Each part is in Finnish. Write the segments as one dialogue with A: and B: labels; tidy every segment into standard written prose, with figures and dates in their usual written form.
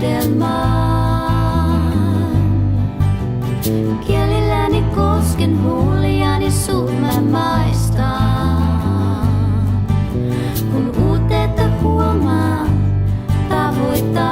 A: unelmaan. Kielilläni kosken huuliani sut mä maistan. Kun uutetta huomaan, tavoitan.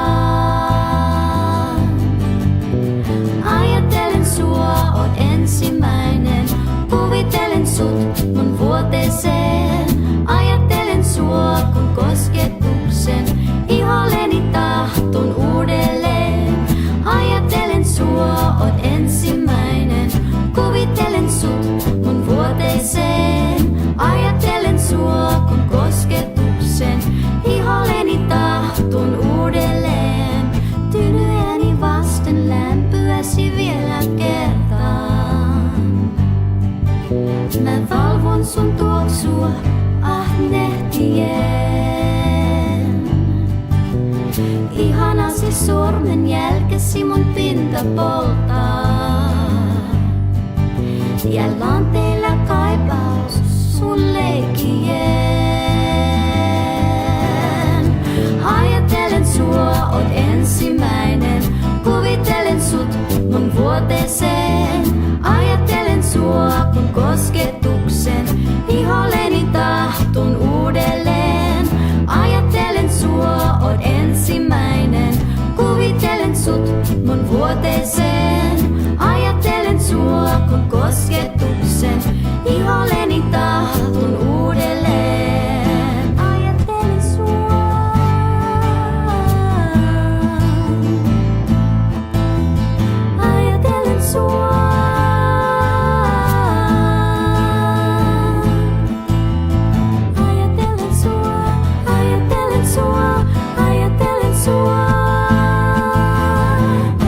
A: Ajatellen sua, oot ensimmäinen. Kuvitelen sut mun vuoteeseen. Ajattelen sua, kun kosketuksen iholleni tahtun uudelleen. Ajattelen sua, oot ensimmäinen. Kuvitelen sut mun vuoteeseen. Ajattelen sua, kun kosketuksen iholleni tahtun uudelleen. Tylyäni vasten lämpöäsi vielä kertaan. Mä valvon sun tuoksua ahnehtien. Ihanasi sormen jälkesi mun pinta polttaa. Jäljellä on teillä kaipaus sun leikien. Ajattelen sua, oot ensimmäinen. Kuvitelen sut mun vuoteeseen. Ajattelen sua, kun kosketuksen iholleni tahtun uudelleen. Ajattelen sua, oot ensimmäinen. Kuvitelen sut mun vuoteeseen. Ajattelen sua, kun kosketuksen iholleni tahtun uudelleen. Ajattelen sua. Ajattelen sua. Ajattelen sua. Ajattelen sua. Ajattelen sua.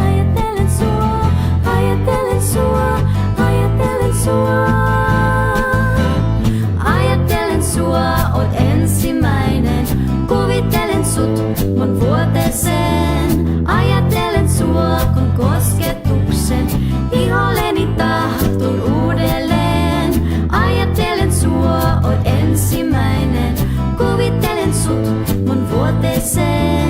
A: Ajattelen sua. Ajattelen sua. Ajattelen sua. Ajattelen sua, oot ensimmäinen. Kuvitelen sut mun vuoteeseen. Ajattelen sua, kun kosketuksen iholleni tahtun uudelleen. Ajattelen sua, oot ensimmäinen. Kuvitelen sut mun vuoteeseen.